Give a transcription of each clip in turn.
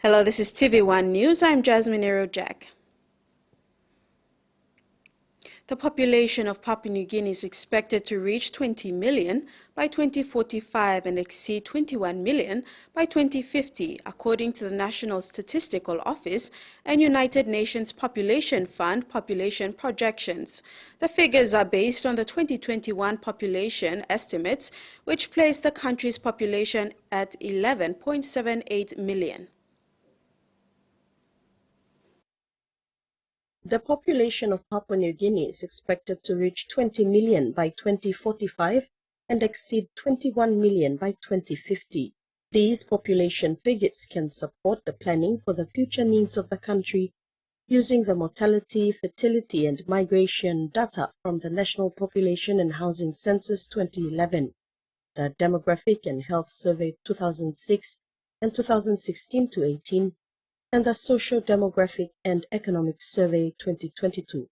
Hello, this is TVWAN News. I'm Jasmine Jack. The population of Papua New Guinea is expected to reach 20 million by 2045 and exceed 21 million by 2050, according to the National Statistical Office and United Nations Population Fund population projections. The figures are based on the 2021 population estimates, which place the country's population at 11.78 million. The population of Papua New Guinea is expected to reach 20 million by 2045 and exceed 21 million by 2050. These population figures can support the planning for the future needs of the country using the mortality, fertility and migration data from the National Population and Housing Census 2011, the Demographic and Health Survey 2006 and 2016-18, and the Socio-Demographic and Economic Survey 2022.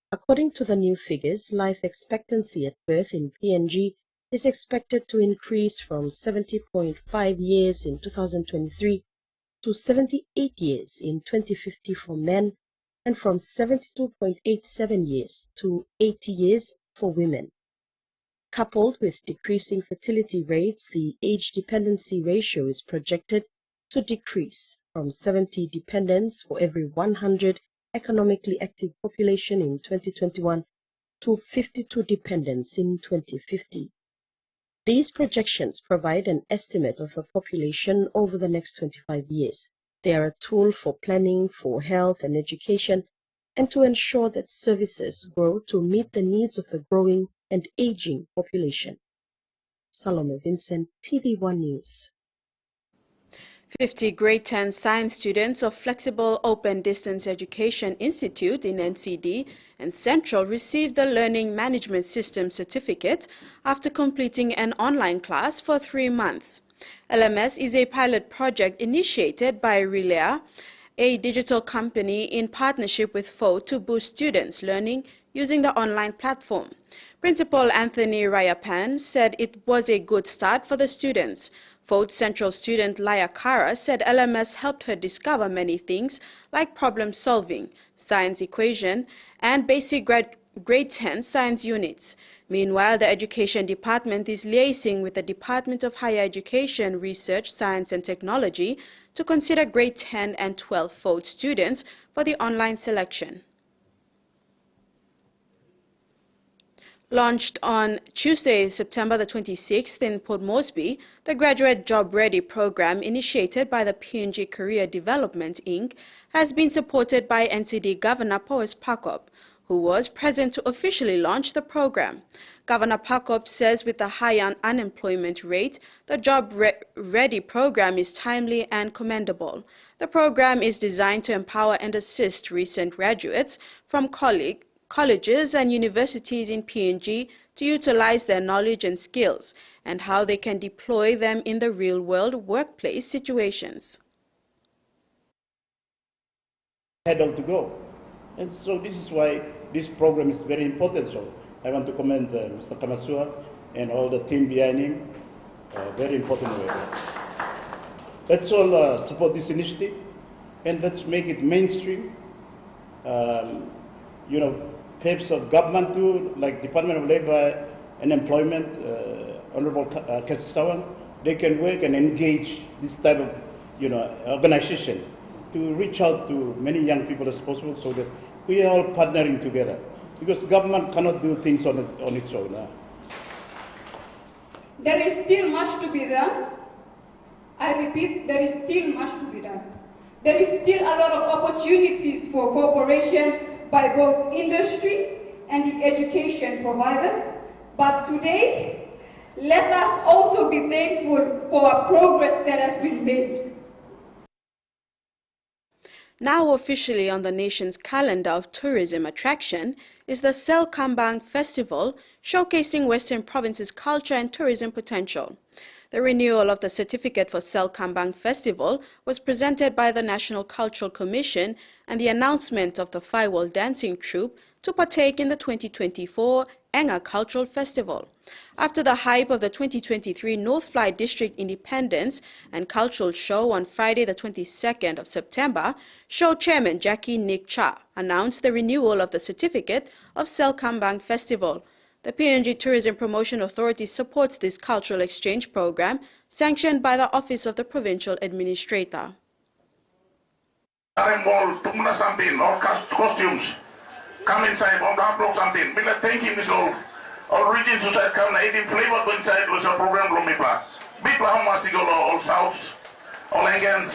According to the new figures, life expectancy at birth in PNG is expected to increase from 70.5 years in 2023 to 78 years in 2050 for men and from 72.87 years to 80 years for women. Coupled with decreasing fertility rates, the age dependency ratio is projected to decrease from 70 dependents for every 100 economically active population in 2021 to 52 dependents in 2050. These projections provide an estimate of the population over the next 25 years. They are a tool for planning for health and education and to ensure that services grow to meet the needs of the growing and aging population. Salome Vincent, TV1 News. 50 grade 10 science students of Flexible Open Distance Education Institute in NCD and Central received the Learning Management System certificate after completing an online class for 3 months. LMS is a pilot project initiated by Relea, a digital company in partnership with FO to boost students' learning using the online platform. Principal Anthony Rayapan said it was a good start for the students. FOD Central student Laya Kara said LMS helped her discover many things like problem solving, science equation, and basic grade 10 science units. Meanwhile, the Education Department is liaising with the Department of Higher Education, Research, Science and Technology to consider grade 10 and 12 FOD students for the online selection. Launched on Tuesday, September the 26th in Port Moresby, the Graduate Job Ready program initiated by the PNG Career Development Inc. has been supported by NCD Governor Powes Pakop, who was present to officially launch the program. Governor Pakop says with the high unemployment rate, the Job Ready program is timely and commendable. The program is designed to empower and assist recent graduates from colleges and universities in PNG to utilize their knowledge and skills and how they can deploy them in the real-world workplace situations. Had all to go. And so this is why this program is very important. So I want to commend Mr. Kamasua and all the team behind him. Very important way. Let's all support this initiative and let's make it mainstream. Perhaps of government too, like Department of Labor and Employment, Honorable Kasisawan, they can work and engage this type of, organization to reach out to many young people as possible so that we are all partnering together. Because government cannot do things on its own. There is still much to be done. I repeat, there is still much to be done. There is still a lot of opportunities for cooperation by both industry and the education providers. But today, let us also be thankful for progress that has been made. Now officially on the nation's calendar of tourism attraction is the Sel Kambang Festival, showcasing Western Province's culture and tourism potential. The renewal of the certificate for Selkambang Festival was presented by the National Cultural Commission and the announcement of the Firewall Dancing Troupe to partake in the 2024 Enga Cultural Festival. After the hype of the 2023 North Fly District Independence and Cultural Show on Friday the 22nd of September, show chairman Jackie Nick Cha announced the renewal of the certificate of Selkambang Festival. The PNG Tourism Promotion Authority supports this cultural exchange program sanctioned by the Office of the Provincial Administrator. Costumes. Come inside, on the upload something. Bila thank you, Miss Lord. Origin society come na 18 flavor go inside was a program from Mipla. Mipla how much you go all souths, all Engans.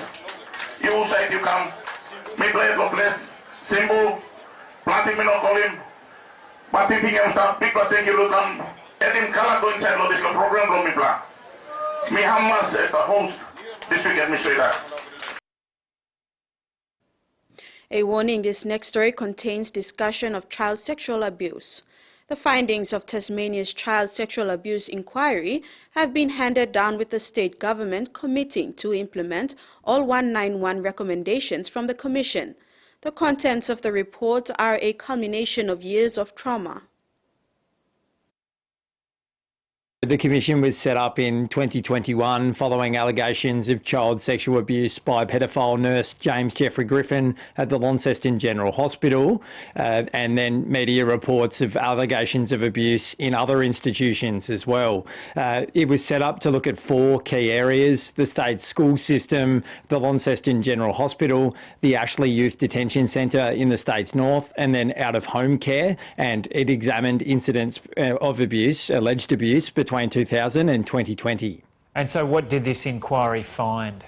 You side you come. Mipla go bless. Simple. Planting me no call him. But thinking him stuff, people think you look come. Let him color go inside of this program from Mipla. Me Hamas as the host, district administrator. A warning: this next story contains discussion of child sexual abuse. The findings of Tasmania's Child Sexual Abuse Inquiry have been handed down, with the state government committing to implement all 191 recommendations from the Commission. The contents of the report are a culmination of years of trauma. The Commission was set up in 2021 following allegations of child sexual abuse by pedophile nurse James Jeffrey Griffin at the Launceston General Hospital, and then media reports of allegations of abuse in other institutions as well. It was set up to look at 4 key areas: the state school system, the Launceston General Hospital, the Ashley Youth Detention Centre in the state's north, and then out-of-home care. And it examined incidents of abuse, alleged abuse, between 2000 and 2020. And so what did this inquiry find?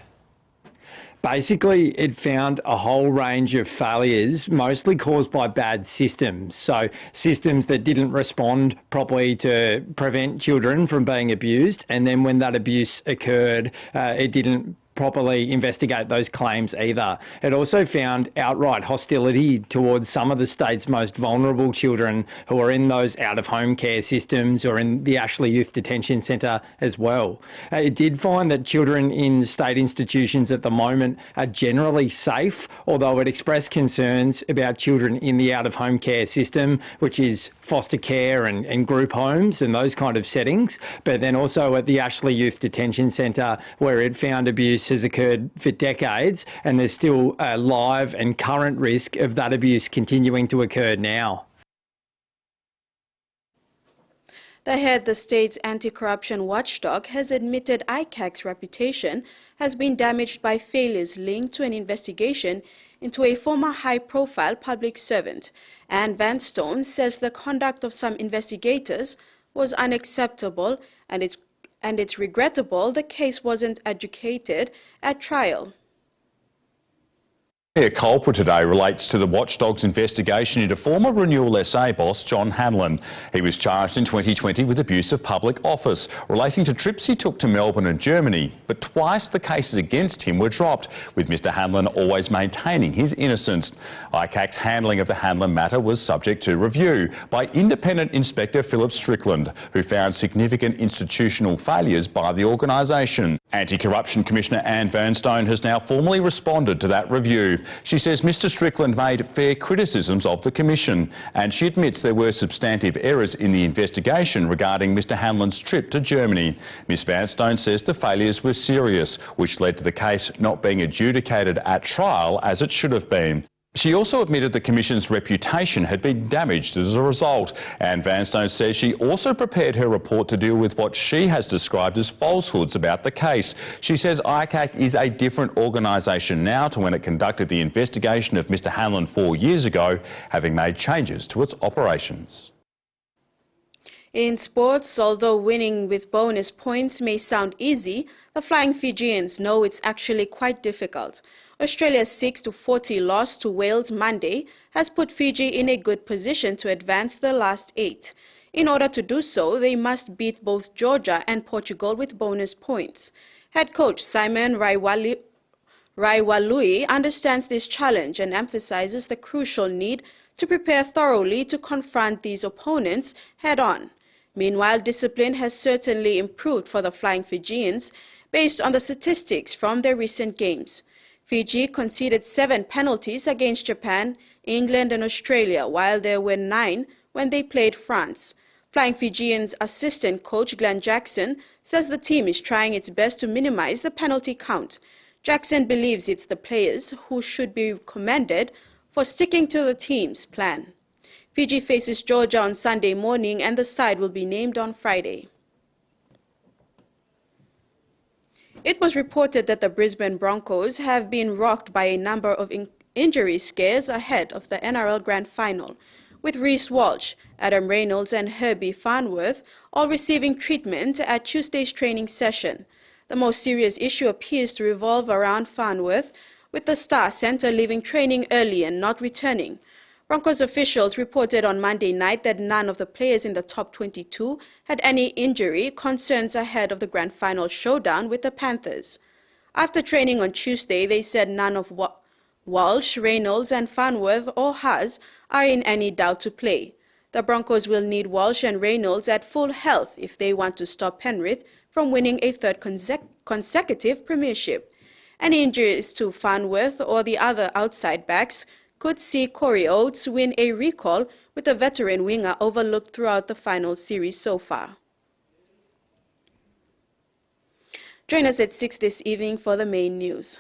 Basically, it found a whole range of failures, mostly caused by bad systems. So systems that didn't respond properly to prevent children from being abused. And then when that abuse occurred, it didn't properly investigate those claims either. It also found outright hostility towards some of the state's most vulnerable children who are in those out-of-home care systems or in the Ashley Youth Detention Centre as well. It did find that children in state institutions at the moment are generally safe, although it expressed concerns about children in the out-of-home care system, which is foster care and group homes and those kind of settings, but then also at the Ashley Youth Detention Centre, where it found abuse has occurred for decades, and there's still a live and current risk of that abuse continuing to occur now. The head, the state's anti-corruption watchdog, has admitted ICAC's reputation has been damaged by failures linked to an investigation into a former high-profile public servant. Anne Vanstone says the conduct of some investigators was unacceptable, and it's regrettable the case wasn't adjudicated at trial. A culprit today relates to the watchdog's investigation into former Renewal SA boss John Hanlon. He was charged in 2020 with abuse of public office relating to trips he took to Melbourne and Germany, but twice the cases against him were dropped, with Mr Hanlon always maintaining his innocence. ICAC's handling of the Hanlon matter was subject to review by independent Inspector Philip Strickland, who found significant institutional failures by the organisation. Anti-Corruption Commissioner Anne Vanstone has now formally responded to that review. She says Mr Strickland made fair criticisms of the Commission, and she admits there were substantive errors in the investigation regarding Mr Hanlon's trip to Germany. Ms Vanstone says the failures were serious, which led to the case not being adjudicated at trial as it should have been. She also admitted the Commission's reputation had been damaged as a result, and Vanstone says she also prepared her report to deal with what she has described as falsehoods about the case. She says ICAC is a different organisation now to when it conducted the investigation of Mr Hanlon 4 years ago, having made changes to its operations. In sports, although winning with bonus points may sound easy, the Flying Fijians know it's actually quite difficult. Australia's 6-40 loss to Wales Monday has put Fiji in a good position to advance to the last 8. In order to do so, they must beat both Georgia and Portugal with bonus points. Head coach Simon Raiwalui understands this challenge and emphasizes the crucial need to prepare thoroughly to confront these opponents head-on. Meanwhile, discipline has certainly improved for the Flying Fijians based on the statistics from their recent games. Fiji conceded 7 penalties against Japan, England and Australia, while there were 9 when they played France. Flying Fijians assistant coach Glenn Jackson says the team is trying its best to minimize the penalty count. Jackson believes it's the players who should be commended for sticking to the team's plan. Fiji faces Georgia on Sunday morning and the side will be named on Friday. It was reported that the Brisbane Broncos have been rocked by a number of injury scares ahead of the NRL Grand Final, with Reece Walsh, Adam Reynolds and Herbie Farnworth all receiving treatment at Tuesday's training session. The most serious issue appears to revolve around Farnworth, with the Star Centre leaving training early and not returning. Broncos officials reported on Monday night that none of the players in the top 22 had any injury concerns ahead of the Grand Final showdown with the Panthers. After training on Tuesday, they said none of Walsh, Reynolds and Farnworth or Haas are in any doubt to play. The Broncos will need Walsh and Reynolds at full health if they want to stop Penrith from winning a third consecutive premiership. Any injuries to Farnworth or the other outside backs could see Corey Oates win a recall, with the veteran winger overlooked throughout the final series so far. Join us at 6 this evening for the main news.